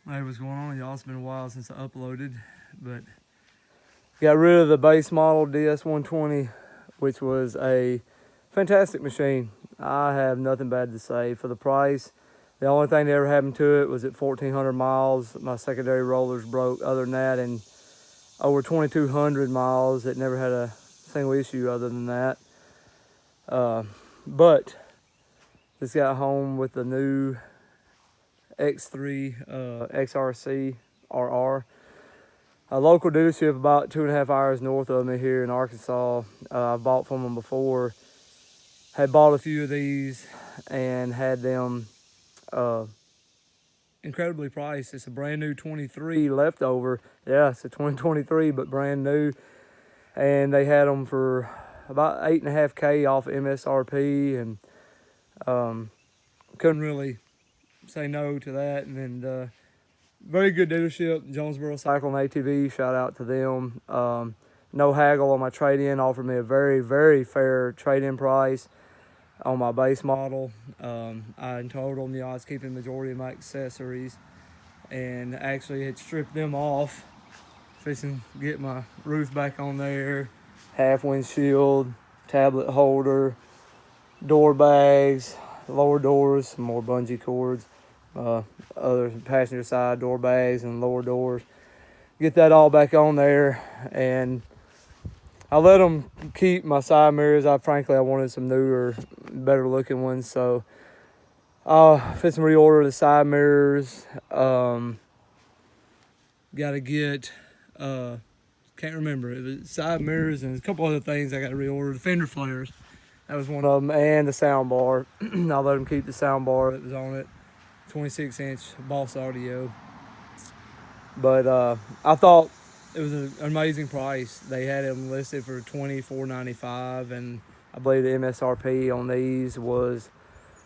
Hey, what's going on, y'all? It's been a while since I uploaded, but got rid of the base model DS120, which was a fantastic machine. I have nothing bad to say for the price. The only thing that ever happened to it was at 1,400 miles, my secondary rollers broke. Other than that, and over 2,200 miles, it never had a single issue other than that. But just got home with the new X3 Xrc RR. A local dealership about 2.5 hours north of me here in Arkansas. I've bought from them before. Had bought a few of these and had them incredibly priced. It's a brand new 23 leftover. Yeah, it's a 2023, but brand new. And they had them for about 8.5K off MSRP, and couldn't really say no to that. And then very good dealership, Jonesboro Cycle and ATV. Shout out to them. No haggle on my trade-in. Offered me a very, very fair trade-in price on my base model. I told them, I was keeping the majority of my accessories, and actually had stripped them off, fixing to get my roof back on there, half windshield, tablet holder, door bags, lower doors, some more bungee cords, other passenger side door bags and lower doors. Get that all back on there, and I let them keep my side mirrors. Frankly, I wanted some newer, better looking ones, so I'll fit some reorder the side mirrors. Got to get, can't remember, it was side mirrors and a couple other things I got to reorder. The fender flares, that was one of them, and the sound bar. I'll let them keep the sound bar that was on it, 26-inch Boss Audio. But I thought it was an amazing price. They had them listed for $24.95, and I believe the MSRP on these was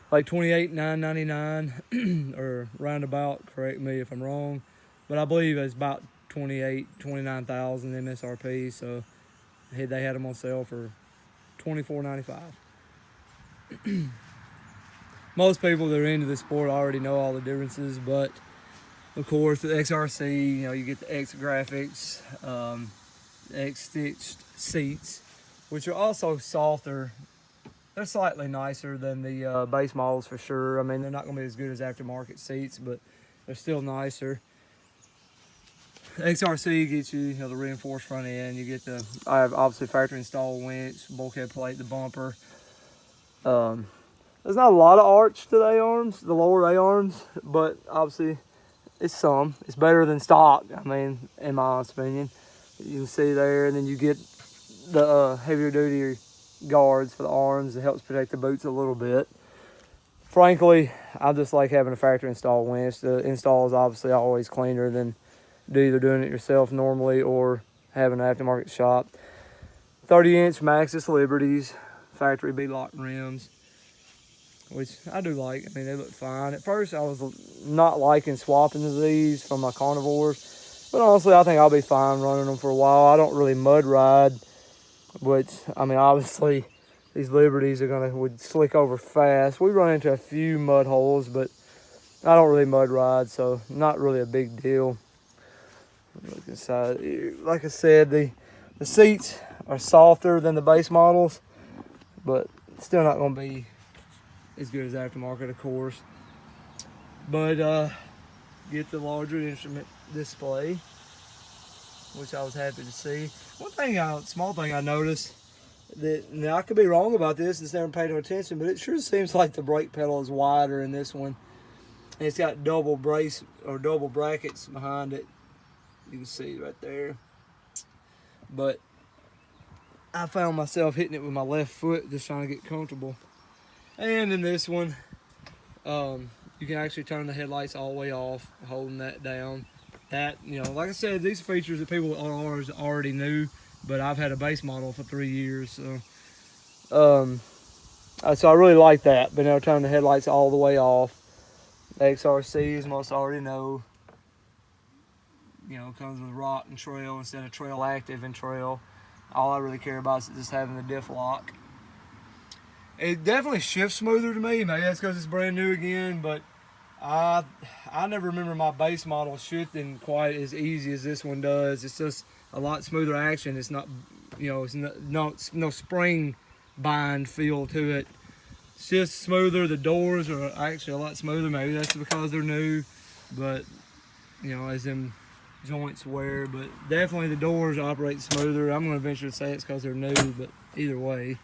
like $28,999 or roundabout. Correct me if I'm wrong, but I believe it's about 29,000 MSRP. So they had them on sale for $24.95. Most people that are into the sport already know all the differences, but of course, the XRC, you get the X graphics, X stitched seats, which are also softer. They're slightly nicer than the base models for sure. I mean, they're not going to be as good as aftermarket seats, but they're still nicer. XRC gets you, the reinforced front end. You get I have obviously factory installed winch, bulkhead plate, the bumper. There's not a lot of arch to the A-arms, the lower A-arms, but obviously it's some. It's better than stock, I mean, in my honest opinion. You can see there, and then you get the heavier duty guards for the arms. It helps protect the boots a little bit. Frankly, I just like having a factory installed winch. The install is obviously always cleaner than either doing it yourself normally or having an aftermarket shop. 30-inch Maxxis Liberties, factory bead-lock rims, which I do like. I mean, they look fine. At first, I was not liking swapping to these from my Carnivores, but honestly, I think I'll be fine running them for a while. I don't really mud ride, which, I mean, obviously, these Liberties would slick over fast. We run into a few mud holes, but I don't really mud ride, so not really a big deal. Look inside. Like I said, the seats are softer than the base models, but still not going to be as good as aftermarket, of course. But get the larger instrument display, which I was happy to see. One thing, small thing I noticed, that now I could be wrong about this, it's never paid no attention, but it sure seems like the brake pedal is wider in this one. And it's got double brace or double brackets behind it. You can see right there. But I found myself hitting it with my left foot, just trying to get comfortable. And in this one, you can actually turn the headlights all the way off, holding that down. That, like I said, these features that people on ours already knew, but I've had a base model for 3 years, so I really like that, being able to turn the headlights all the way off. The XRCs, most already know, comes with rock and trail instead of trail active and trail. All I really care about is just having the diff lock. It definitely shifts smoother to me. Maybe that's because it's brand new again, but I never remember my base model shifting quite as easy as this one does. It's just a lot smoother action. It's not, you know, it's no spring bind feel to it. It's just smoother. The doors are actually a lot smoother. Maybe that's because they're new, but you know, as them joints wear. But definitely the doors operate smoother. I'm gonna venture to say it's because they're new, but either way.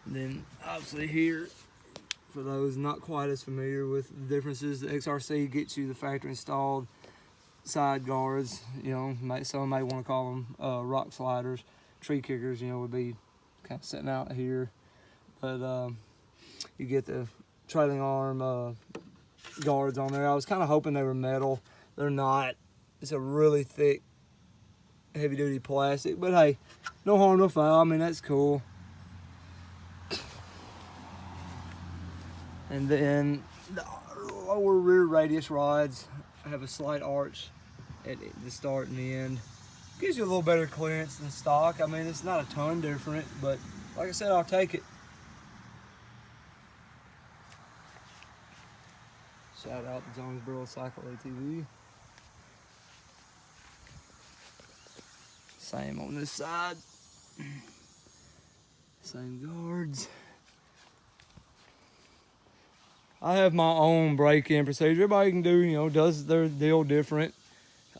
And then obviously here, for those not quite as familiar with the differences, the XRC gets you the factory installed side guards. You know, some may want to call them rock sliders. Tree kickers, you know, would be kind of sitting out here. But you get the trailing arm guards on there. I was kind of hoping they were metal. They're not. It's a really thick, heavy duty plastic. But hey, no harm, no foul. I mean, that's cool. And then the lower rear radius rods have a slight arch at the start and the end. Gives you a little better clearance than stock. I mean, it's not a ton different, but like I said, I'll take it. Shout out to Jonesboro Cycle ATV. Same on this side. Same guards. I have my own break-in procedure. Everybody can do, you know, does their deal different.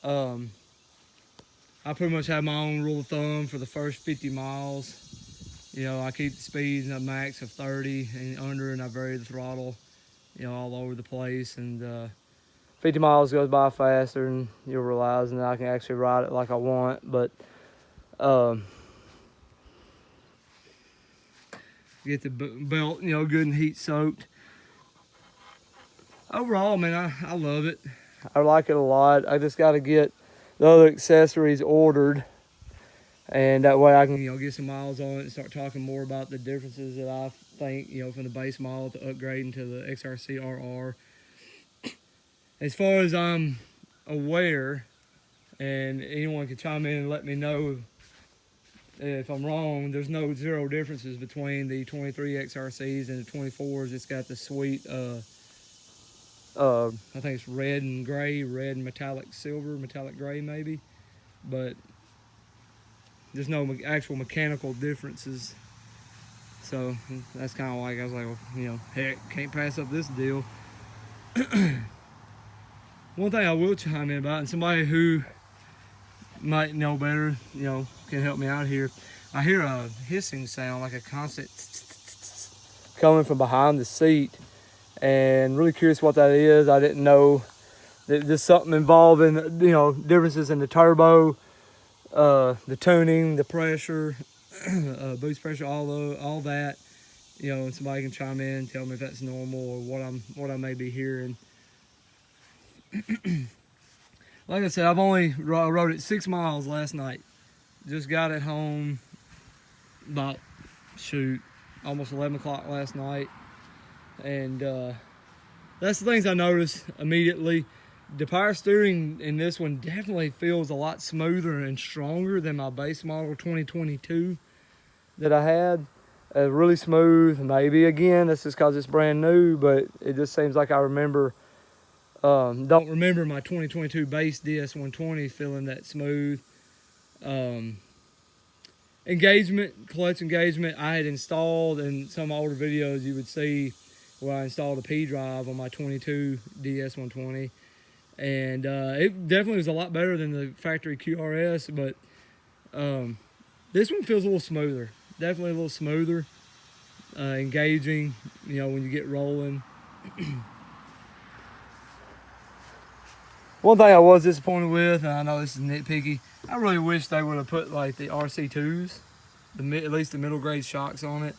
I pretty much have my own rule of thumb for the first 50 miles. You know, I keep the speeds a max of 30 and under, and I vary the throttle, you know, all over the place. And 50 miles goes by faster, and you'll realize that I can actually ride it like I want. But get the belt, you know, good and heat soaked. Overall, man, I love it. I like it a lot. I just got to get the other accessories ordered, and that way I can, you know, get some miles on it and start talking more about the differences that I think, you know, from the base model to upgrading to the XRC RR. As far as I'm aware, and anyone can chime in and let me know if I'm wrong, there's zero differences between the 23 XRCs and the 24s. It's got the sweet I think it's red and gray, red and metallic silver, metallic gray maybe, but there's no actual mechanical differences. So that's kind of like, I was like, well, you know, heck, can't pass up this deal. One thing I will chime in about, and somebody who might know better, you know, can help me out here. I hear a hissing sound, like a constant coming from behind the seat. And really curious what that is. I didn't know that there's something involving, you know, differences in the turbo, the tuning, the pressure, boost pressure, all that. You know, and somebody can chime in and tell me if that's normal or what I may be hearing. Like I said, I rode it 6 miles last night. Just got it home about, almost 11 o'clock last night. And that's the things I noticed immediately. The power steering in this one definitely feels a lot smoother and stronger than my base model 2022 that I had. Really smooth. Maybe again, that's just because it's brand new, but it just seems like I remember, don't remember my 2022 base DS120 feeling that smooth. Engagement, clutch engagement, I had installed in some older videos. You would see where I installed a P drive on my 22 DS120, and it definitely was a lot better than the factory QRS, but this one feels a little smoother, definitely a little smoother, engaging, you know, when you get rolling. One thing I was disappointed with, and I know this is nitpicky, I really wish they would have put like the RC2s, at least the middle grade shocks on it,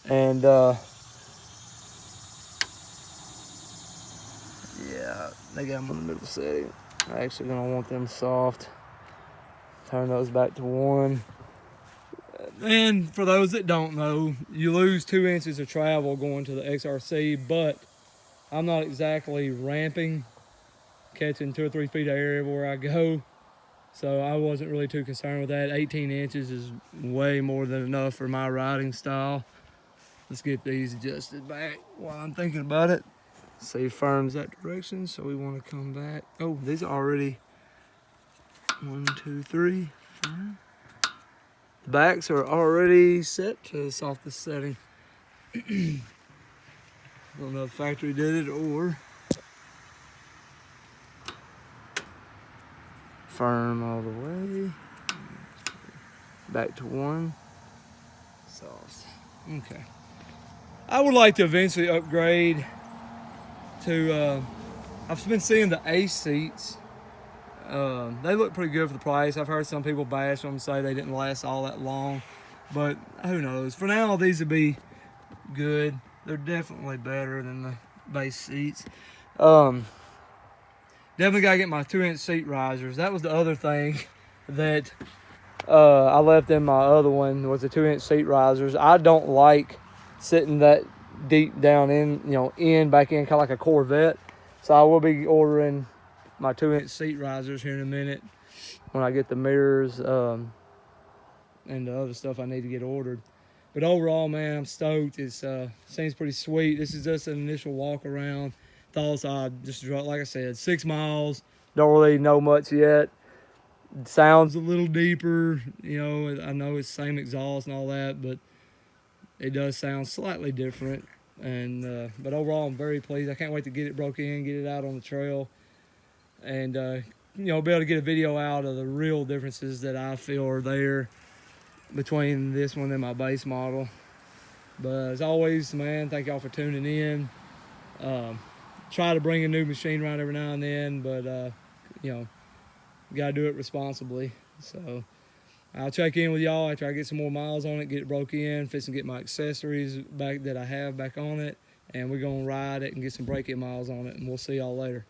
and yeah, they got them in the middle setting. I'm actually gonna want them soft. Turn those back to 1. And for those that don't know, you lose 2 inches of travel going to the XRC, but I'm not exactly ramping, catching 2 or 3 feet of air everywhere I go. So I wasn't really too concerned with that. 18 inches is way more than enough for my riding style. Let's get these adjusted back while I'm thinking about it. See, firms that direction, so we want to come back. Oh, these are already 1, 2, 3, 4. The backs are already set to the softest setting. I don't know if the factory did it or firm all the way. Back to 1. Soft. Okay. I would like to eventually upgrade to, I've been seeing the Ace seats. They look pretty good for the price. I've heard some people bash them, say they didn't last all that long, but who knows. For now, these would be good. They're definitely better than the base seats. Definitely gotta get my 2-inch seat risers. That was the other thing that I left in my other one, was the 2-inch seat risers. I don't like sitting that deep down in, back in, kind of like a Corvette. So I will be ordering my 2-inch seat risers here in a minute when I get the mirrors and the other stuff I need to get ordered. But overall, man, I'm stoked. It seems pretty sweet. This is just an initial walk around. Thoughts, I just, like I said, 6 miles. Don't really know much yet. It sounds a little deeper. I know it's same exhaust and all that, but it does sound slightly different. And but overall, I'm very pleased. I can't wait to get it broke in, get it out on the trail, and be able to get a video out of the real differences that I feel are there between this one and my base model. But as always, man, thank y'all for tuning in. Try to bring a new machine around every now and then, but gotta do it responsibly. So I'll check in with y'all after I get some more miles on it, get it broke in, fix and get my accessories back that I have back on it, and we're gonna ride it and get some break-in miles on it, and we'll see y'all later.